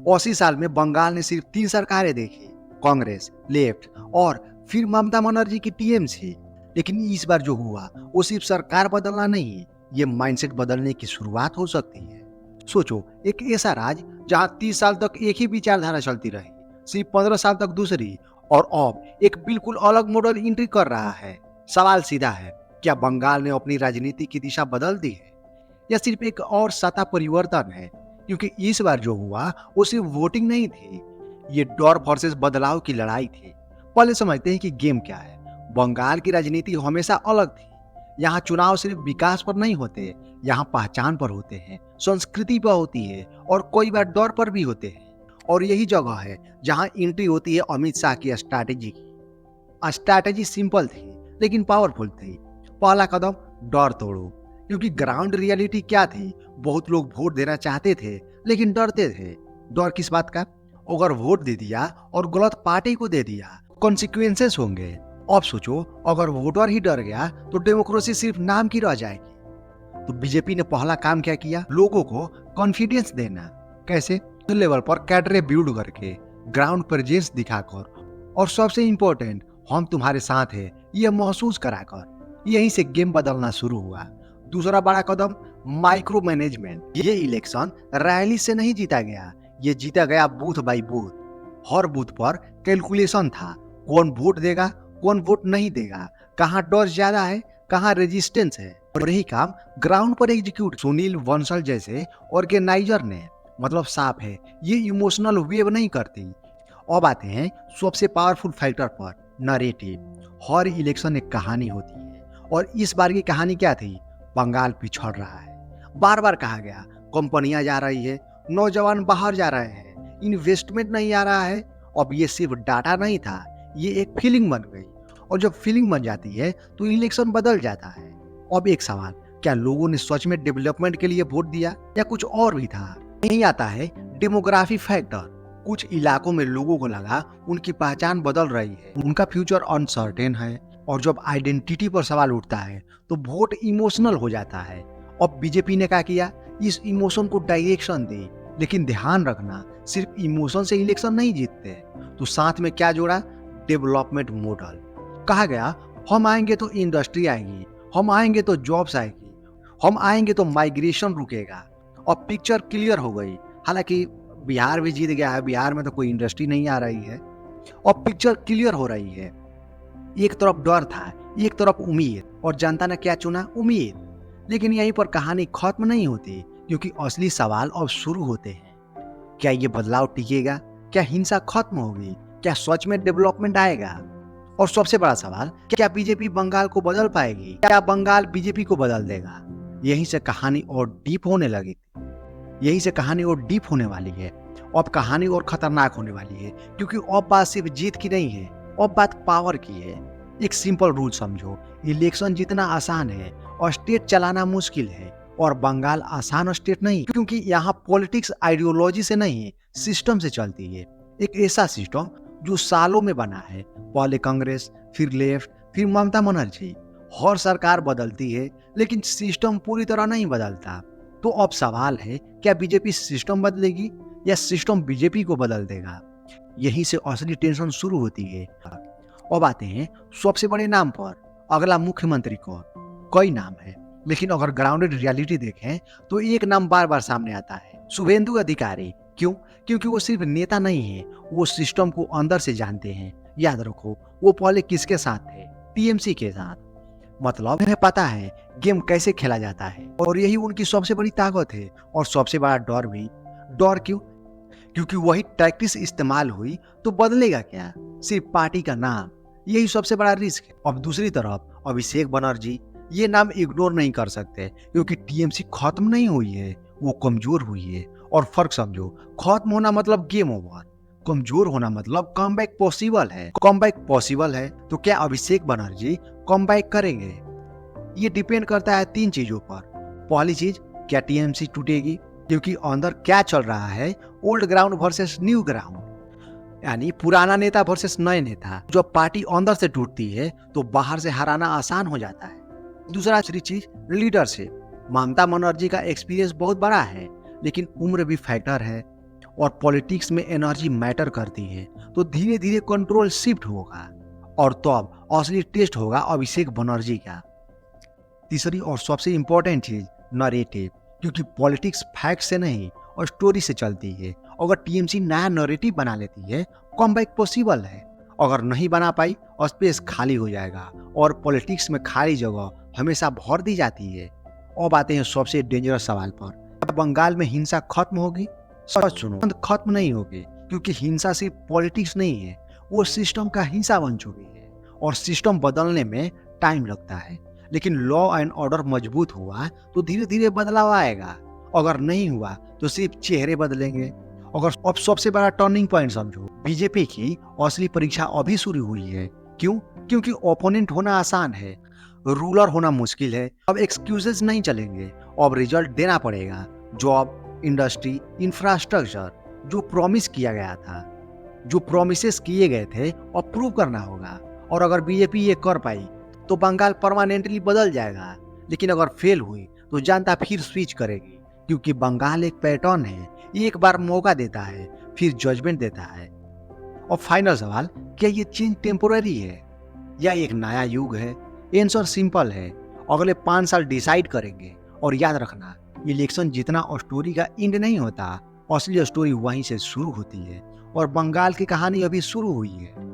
80 साल में बंगाल ने सिर्फ 3 सरकारें देखी, कांग्रेस, लेफ्ट और फिर ममता बनर्जी की टीएमसी। लेकिन इस बार जो हुआ वो सिर्फ सरकार बदलना नहीं है, ये माइंडसेट बदलने की शुरुआत हो सकती है। सोचो, एक ऐसा राज्य जहां 30 साल तक एक ही विचारधारा चलती रही, सिर्फ 15 साल तक दूसरी, और अब एक बिल्कुल अलग मॉडल एंट्री कर रहा है। सवाल सीधा है, क्या बंगाल ने अपनी राजनीति की दिशा बदल दी है या सिर्फ एक और सत्ता परिवर्तन है? क्योंकि इस बार जो हुआ वो सिर्फ वोटिंग नहीं थी, ये डर वर्सेस बदलाव की लड़ाई थी। पहले समझते हैं कि गेम क्या है। बंगाल की राजनीति हमेशा अलग थी। यहाँ चुनाव सिर्फ विकास पर नहीं होते, यहाँ पहचान पर होते हैं, संस्कृति पर होती है और कई बार डर पर भी होते हैं। और यही जगह है जहाँ एंट्री होती है अमित शाह की स्ट्रैटेजी की। स्ट्रैटेजी सिंपल थी लेकिन पावरफुल थी। पहला कदम, डर तोड़ो। क्योंकि ग्राउंड रियलिटी क्या थी? बहुत लोग वोट देना चाहते थे लेकिन डरते थे। डर किस बात का? अगर वोट दे दिया और गलत पार्टी को दे दिया, कॉन्सिक्वेंसेस होंगे। अब सोचो, अगर वोटर ही डर गया तो डेमोक्रेसी सिर्फ नाम की रह जाएगी। तो बीजेपी ने पहला काम क्या किया? लोगों को कॉन्फिडेंस देना। कैसे? लेवल पर कैडरे बिल्ड करके, ग्राउंड प्रेजेंस दिखाकर, और सबसे इंपॉर्टेंट, हम तुम्हारे साथ हैं यह महसूस कराकर। यहीं से गेम बदलना शुरू हुआ। दूसरा बड़ा कदम, माइक्रो मैनेजमेंट। ये इलेक्शन रैली से नहीं जीता गया, ये जीता गया booth by booth. Her booth पर कैलकुलेशन था, कौन वोट देगा, कौन वोट नहीं देगा, कहाँ डर ज्यादा है, कहाँ रेजिस्टेंस है। और यही काम ग्राउंड पर एग्जीक्यूट सुनील बंसल जैसे ऑर्गेनाइजर ने। मतलब साफ है, ये इमोशनल वेव नहीं करती। अब आते हैं सबसे पावरफुल फैक्टर पर, नरेटिव। हर इलेक्शन एक कहानी होती है और इस बार की कहानी क्या थी? बंगाल पिछड़ रहा है। बार बार कहा गया, कंपनियां जा रही है, नौजवान बाहर जा रहे हैं, इन्वेस्टमेंट नहीं आ रहा है। अब ये सिर्फ डाटा नहीं था, ये एक फीलिंग बन गई। और जब फीलिंग बन जाती है तो इलेक्शन बदल जाता है। अब एक सवाल, क्या लोगों ने सच में डेवलपमेंट के लिए वोट दिया या कुछ और भी था? यही आता है डेमोग्राफी फैक्टर। कुछ इलाकों में लोगों को लगा उनकी पहचान बदल रही है, उनका फ्यूचर अनसर्टेन है। और जब आइडेंटिटी पर सवाल उठता है तो वोट इमोशनल हो जाता है। अब बीजेपी ने क्या किया? इस इमोशन को डायरेक्शन दी। लेकिन ध्यान रखना, सिर्फ इमोशन से इलेक्शन नहीं जीतते। तो साथ में क्या जोड़ा? Development model. कहा गया, हम आएंगे तो इंडस्ट्री आएगी, हम आएंगे तो जॉब्स आएगी, हम आएंगे तो माइग्रेशन रुकेगा। और पिक्चर क्लियर हो गई। हालांकि बिहार भी जीत गया है, बिहार में तो कोई इंडस्ट्री नहीं आ रही है। और पिक्चर क्लियर हो रही है। एक तरफ डर था, एक तरफ उम्मीद, और जनता ने क्या चुना? उम्मीद। लेकिन यहीं पर कहानी खत्म नहीं होती, क्योंकि असली सवाल अब शुरू होते हैं। क्या ये बदलाव टिकेगा? क्या हिंसा खत्म होगी? क्या सच में डेवलपमेंट आएगा? और सबसे बड़ा सवाल, क्या बीजेपी बंगाल को बदल पाएगी? क्या बंगाल बीजेपी को बदल देगा? यहीं से कहानी और डीप होने लगी। यहीं से कहानी और डीप होने वाली है। अब कहानी और खतरनाक होने वाली है, क्योंकि अब बात सिर्फ जीत की नहीं है, अब बात पावर की है। एक सिंपल रूल समझो, इलेक्शन जीतना आसान है और स्टेट चलाना मुश्किल है। और बंगाल आसान स्टेट नहीं, क्योंकि यहाँ पॉलिटिक्स आइडियोलॉजी से नहीं, सिस्टम से चलती है। एक ऐसा सिस्टम जो सालों में बना है। पहले कांग्रेस, फिर लेफ्ट, फिर ममता बनर्जी। हर सरकार बदलती है लेकिन सिस्टम पूरी तरह नहीं बदलता। तो अब सवाल है, क्या बीजेपी सिस्टम बदलेगी या सिस्टम बीजेपी को बदल देगा? यहीं से असली टेंशन शुरू होती है। अब आते हैं सबसे बड़े नाम पर। अगला मुख्यमंत्री कौन? कई नाम है, लेकिन अगर ग्राउंडेड रियलिटी देखें तो एक नाम बार बार सामने आता है, शुभेंदु अधिकारी। क्यों? क्योंकि वो सिर्फ नेता नहीं है, वो सिस्टम को अंदर से जानते हैं। याद रखो, वो पहले किसके साथ थे? टीएमसी के साथ। मतलब उन्हें पता है गेम कैसे खेला जाता है, और यही उनकी सबसे बड़ी ताकत है। और सबसे बड़ा डर भी। डर क्यों? क्योंकि वही टैक्टिस इस्तेमाल हुई तो बदलेगा क्या? सिर्फ पार्टी का नाम। यही सबसे बड़ा रिस्क है। अब दूसरी तरफ अभिषेक बनर्जी, ये नाम इग्नोर नहीं कर सकते, क्योंकि टीएमसी खत्म नहीं हुई है, वो कमजोर हुई है। और फर्क समझो, खत्म होना मतलब गेम ओवर, कमजोर होना मतलब कमबैक पॉसिबल है। कमबैक पॉसिबल है तो क्या अभिषेक बनर्जी कमबैक करेंगे? ये डिपेंड करता है 3 चीजों पर। पहली चीज, क्या टीएमसी टूटेगी? क्योंकि अंदर क्या चल रहा है? Old ground versus new ground, यानी पुराना नेता वर्सेस नए नेता। जब पार्टी अंदर से टूटती है तो बाहर से हराना आसान हो जाता है। दूसरा चीज, लीडरशिप। ममता बनर्जी का एक्सपीरियंस बहुत बड़ा है, लेकिन उम्र भी फैक्टर है। और पॉलिटिक्स में एनर्जी मैटर करती है, तो धीरे धीरे कंट्रोल शिफ्ट होगा और तो अब असली टेस्ट होगा अभिषेक बनर्जी का। तीसरी और सबसे इंपॉर्टेंट चीज नरेटिव, क्योंकि पॉलिटिक्स फैक्ट से नहीं और स्टोरी से चलती है। अगर टीएमसी नया नरेटिव बना लेती है, कमबैक पॉसिबल है। अगर नहीं बना पाई, स्पेस खाली हो जाएगा और पॉलिटिक्स में खाली जगह हमेशा भर दी जाती है। अब आते हैं सबसे डेंजरस सवाल पर, अब बंगाल में हिंसा खत्म होगी? सच सुनो, खत्म नहीं होगी, क्योंकि हिंसा सिर्फ पॉलिटिक्स नहीं है, वो सिस्टम का हिस्सा बन चुकी है और सिस्टम बदलने में टाइम लगता है। लेकिन लॉ एंड ऑर्डर मजबूत हुआ तो धीरे धीरे बदलाव आएगा, अगर नहीं हुआ तो सिर्फ चेहरे बदलेंगे। अगर अब सबसे बड़ा टर्निंग पॉइंट समझो, बीजेपी की असली परीक्षा अभी शुरू हुई है। क्यों? क्योंकि ओपोनेंट होना आसान है, रूलर होना मुश्किल है। अब एक्सक्यूजेस नहीं चलेंगे, अब रिजल्ट देना पड़ेगा। जॉब, इंडस्ट्री, इंफ्रास्ट्रक्चर, जो प्रॉमिस किया गया था, जो प्रोमिसेस किए गए थे, अब प्रूव करना होगा। और अगर बीजेपी ये कर पाई तो बंगाल परमानेंटली बदल जाएगा, लेकिन अगर फेल हुई तो जनता फिर स्विच करेगी, क्योंकि बंगाल एक पैटर्न है, एक बार मौका देता है फिर जजमेंट देता है। और फाइनल सवाल, क्या ये चेंज टेम्पोररी है या एक नया युग है? आंसर सिंपल है, अगले 5 साल डिसाइड करेंगे। और याद रखना, इलेक्शन जितना स्टोरी का एंड नहीं होता, असली स्टोरी वहीं से शुरू होती है और बंगाल की कहानी अभी शुरू हुई है।